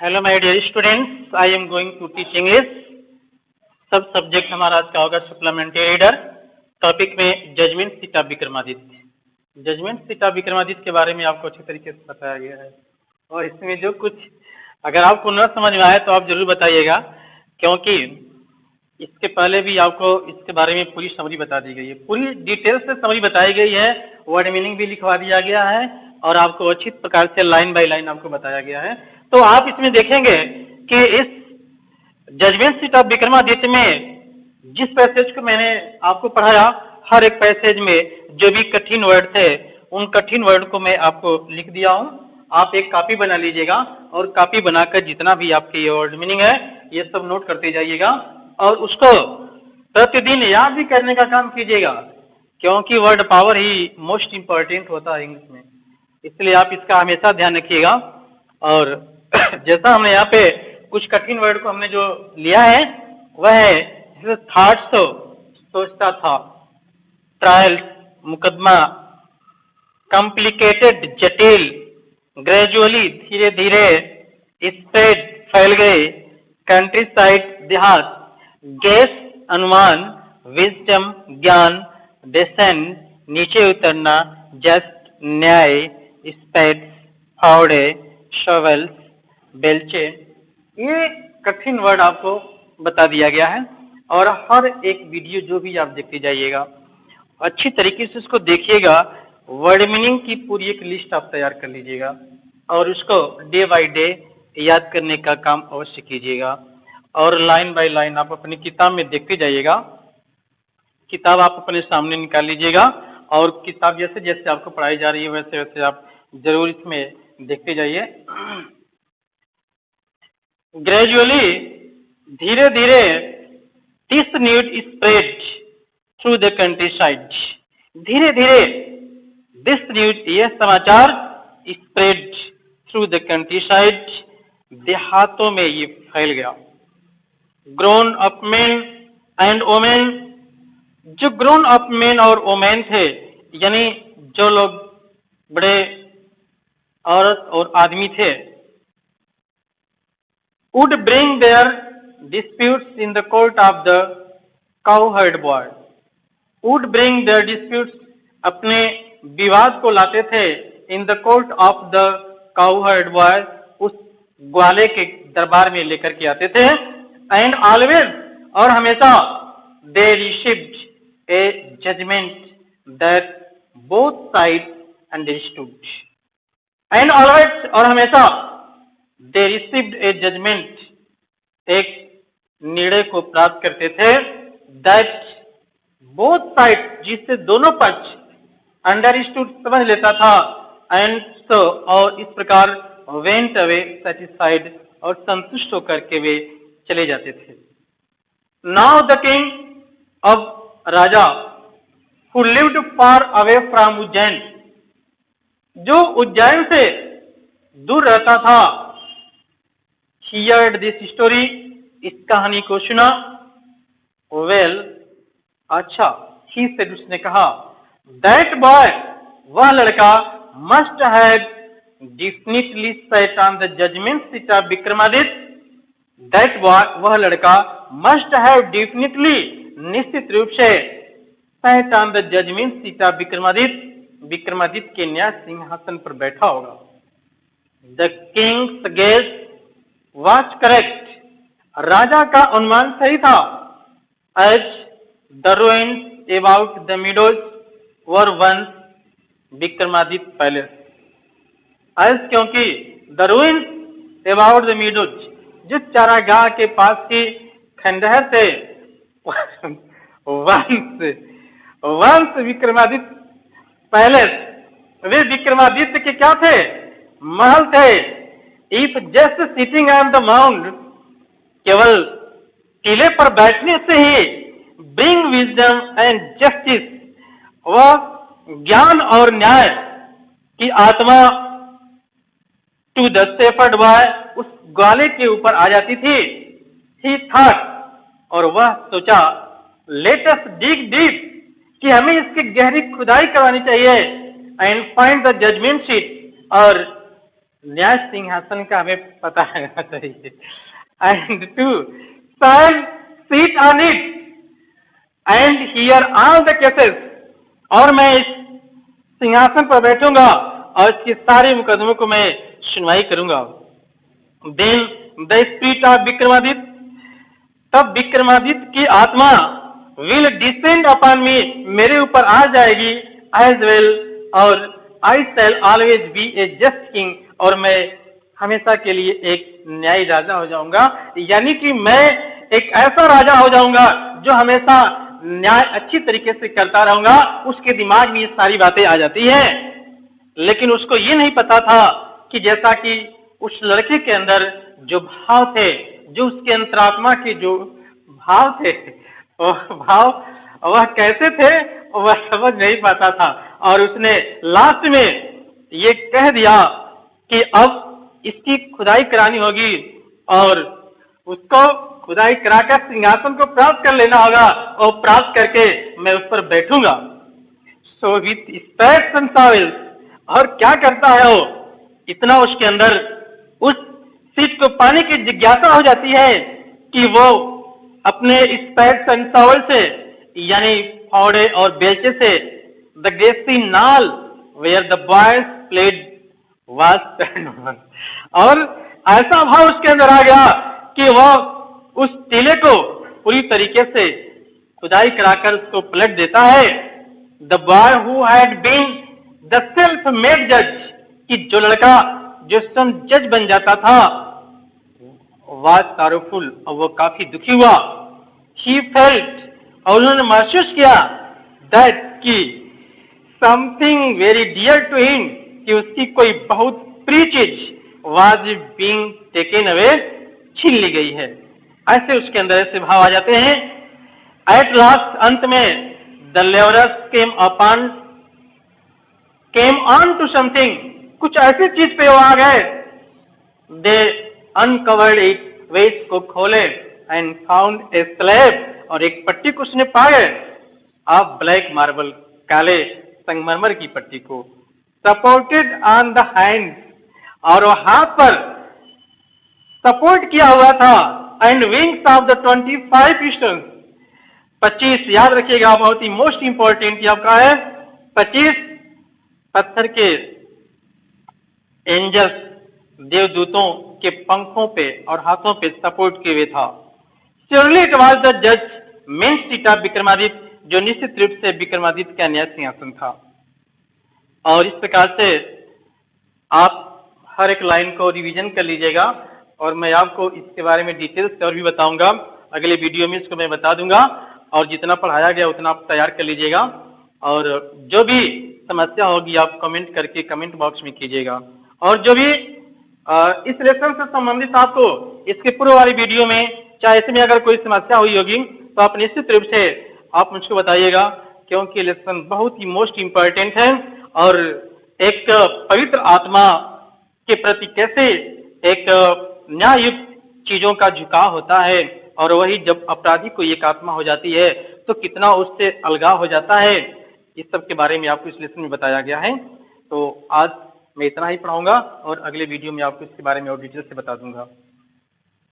Hello my dear students, I am going to teach English. सब subject हमारा आज का होगा सप्लीमेंट्री रीडर। टॉपिक में जजमेंट सीता विक्रमादित्य। जजमेंट सीता विक्रमादित्य के बारे में आपको अच्छी तरीके से बताया गया है, और इसमें जो कुछ अगर आपको न समझ में आए तो आप जरूर बताइएगा, क्योंकि इसके पहले भी आपको इसके बारे में पूरी समरी बता दी गई है। पूरी डिटेल से समरी बताई गई है, वर्ड मीनिंग भी लिखवा दिया गया है, और आपको अच्छी प्रकार से लाइन बाय लाइन आपको बताया गया है। तो आप इसमें देखेंगे कि इस जजमेंट सीट ऑफ विक्रमादित्य में जिस पैसेज को मैंने आपको पढ़ाया, हर एक पैसेज में जो भी कठिन वर्ड थे उन कठिन वर्ड को मैं आपको लिख दिया हूं। आप एक कॉपी बना लीजिएगा, और कॉपी बनाकर जितना भी आपके ये वर्ड मीनिंग है ये सब नोट करते जाइएगा, और उसको प्रतिदिन याद भी करने का काम कीजिएगा, क्योंकि वर्ड पावर ही मोस्ट इम्पोर्टेंट होता है इंग्लिश में। इसलिए आप इसका हमेशा ध्यान रखिएगा। और जैसा हमने यहाँ पे कुछ कठिन वर्ड को हमने जो लिया है वह है जैसे थॉट्स, सोचता था, ट्रायल्स मुकदमा, कॉम्प्लिकेटेड जटिल, ग्रेजुअली धीरे धीरे, स्प्रेड फैल गए, कंट्री साइड देहात, गेस अनुमान, विजडम ज्ञान, डिसेंड नीचे उतरना, जस्ट न्याय, स्पेड फावड़े, शॉवेल्स बेलचे। ये कठिन वर्ड आपको बता दिया गया है, और हर एक वीडियो जो भी आप देखते जाइएगा अच्छी तरीके से उसको देखिएगा। वर्ड मीनिंग की पूरी एक लिस्ट आप तैयार कर लीजिएगा, और उसको डे बाय डे याद करने का काम अवश्य कीजिएगा। और लाइन बाय लाइन आप अपनी किताब में देखते जाइएगा। किताब आप अपने सामने निकाल लीजिएगा, और किताब जैसे जैसे आपको पढ़ाई जा रही है वैसे वैसे आप जरूर इसमें देखते जाइए। ग्रेजुअली धीरे धीरे, this news spread through the country side. धीरे धीरे दिस न्यूज, यह समाचार, spread through the country side, देहातों में ये फैल गया। Grown up main and women, जो ग्रोन अप मेन और वोमेन थे, यानी जो लोग बड़े औरत और आदमी थे, would bring their disputes in the court of the cowherd boy, would bring their disputes, अपने विवाद को लाते थे, in the court of the cowherd boy, उस ग्वाले के दरबार में लेकर के आते थे, and always, और हमेशा, they received a judgment that both sides understood, and always, और हमेशा, they received a judgment, एक निर्णय को प्राप्त करते थे, that both sides, जिससे दोनों पक्ष understood, समझ लेता था, and so, और इस प्रकार went away satisfied, और संतुष्ट होकर के वे चले जाते थे। Now the king, अब राजा, who lived far away from Ujjain, जो उज्जैन से दूर रहता था, heard this story, इस कहानी को सुना, well, अच्छा, he said, उसने कहा, that boy, वह लड़का, must have definitely sat on the judgment seat of Vikramaditya, that boy, वह लड़का, must have definitely, निश्चित रूप से, sat on the judgment seat of Vikramaditya, Vikramaditya के न्याय सिंहासन पर बैठा होगा। The king's guess was correct, राजा का अनुमान सही था। As the ruins about the meadows were once Vikramaditya palace, as क्योंकि the ruins about the meadows, जिस चारागाह के पास की खंडहर थे, वंश विक्रमादित्य पैलेस, वे विक्रमादित्य के क्या थे? महल थे। If just sitting on the mount, केवल किले पर बैठने से ही, ब्रिंग विजडम एंड जस्टिस, वह ज्ञान और न्याय की आत्मा, टू द शेफर्ड बॉय, उस ग्वाले के ऊपर आ जाती थी। ही थॉट, और वह सोचा, लेट अस डिग डीप, कि हमें इसकी गहरी खुदाई करवानी चाहिए, and find the judgement seat, और न्याय सिंहासन का हमें पता रहना चाहिए। And to stand seat on it and hear all the cases, और मैं इस सिंहासन पर बैठूंगा और इसके सारे मुकदमों को मैं सुनवाई करूंगा। Then the spirit of Vikramaditya, तब विक्रमादित्य की आत्मा विल डिसेंड अपॉन मी, मेरे ऊपर आ जाएगी, एज वेल, और I shall always be a just king, और मैं हमेशा के लिए एक न्यायी राजा हो जाऊंगा। यानी कि मैं एक ऐसा राजा हो जाऊंगा जो हमेशा न्याय अच्छी तरीके से करता रहूंगा। उसके दिमाग में ये सारी बातें आ जाती हैं, लेकिन उसको ये नहीं पता था कि जैसा कि उस लड़के के अंदर जो भाव थे, जो उसके अंतरात्मा के जो भाव थे, वह भाव वह कैसे थे वह समझ नहीं पाता था, और उसने लास्ट में ये कह दिया कि अब इसकी खुदाई करानी होगी और उसको खुदाई कराकर सिंहासन को प्राप्त कर लेना होगा, और प्राप्त करके मैं उस पर बैठूंगा। So with specs and towels, और क्या करता है वो, इतना उसके अंदर उस सीट को पाने की जिज्ञासा हो जाती है कि वो अपने स्पैक्स एंड टॉवेल से, यानी फावड़े और बेलचे से, the grassy knoll where the boys played was one, और ऐसा भाव उसके अंदर आ गया कि वह उस टीले को पूरी तरीके से खुदाई कराकर उसको पलट देता है। The boy who had been the self made जज, कि जो लड़का जो स्वयं जज बन जाता था, वाज सॉरोफुल, और वो काफी दुखी हुआ। ही फेल्ट, और उन्होंने महसूस किया दैट कि something very dear to him, कि उसकी कोई बहुत प्रिय चीज वाज बीइंग टेकन अवे, छीन ली गई है। ऐसे उसके अंदर ऐसे भाव आ जाते हैं। एट लास्ट, अंत में, the levers came on to something, कुछ ऐसी चीज पे वो आ गए। दे अनकवर्ड इट, वे इसको खोले, एंड फाउंड ए स्लैब, और एक पट्टी को उसने पाए, ऑफ ब्लैक मार्बल, काले संगमरमर की पट्टी को, सपोर्टेड ऑन द हैंड, और वो हाथ पर सपोर्ट किया हुआ था, and wings of the 25 pistons, 25, याद रखिएगा, बहुत ही मोस्ट इंपॉर्टेंट ये आपका है, 25 पत्थर के एंजल्स, देवदूतों के पंखों पे और हाथों पे सपोर्ट किए हुए था। श्योरली इट वाज द जज मेन सीट ऑफ विक्रमादित्य, जो निश्चित रूप से विक्रमादित्य का न्याय सिंहासन था। और इस प्रकार से आप हर एक लाइन को रिवीजन कर लीजिएगा, और मैं आपको इसके बारे में डिटेल से और भी बताऊंगा। अगले वीडियो में इसको मैं बता दूंगा, और जितना पढ़ाया गया उतना आप तैयार कर लीजिएगा, और जो भी समस्या होगी आप कमेंट करके कमेंट बॉक्स में कीजिएगा। और जो भी इस लेसन से संबंधित आपको इसके पूर्व वाली वीडियो में, चाहे इसमें अगर कोई समस्या हुई होगी तो आप निश्चित रूप से आप मुझको बताइएगा, क्योंकि लेसन बहुत ही मोस्ट इम्पोर्टेंट है, और एक पवित्र आत्मा के प्रति कैसे एक न्याययुक्त चीजों का झुकाव होता है, और वही जब अपराधी को एक आत्मा हो जाती है तो कितना उससे अलगाव हो जाता है, इस सब के बारे में आपको इस लेसन में बताया गया है। तो आज मैं इतना ही पढ़ाऊंगा, और अगले वीडियो में आपको इसके बारे में और डिटेल से बता दूंगा।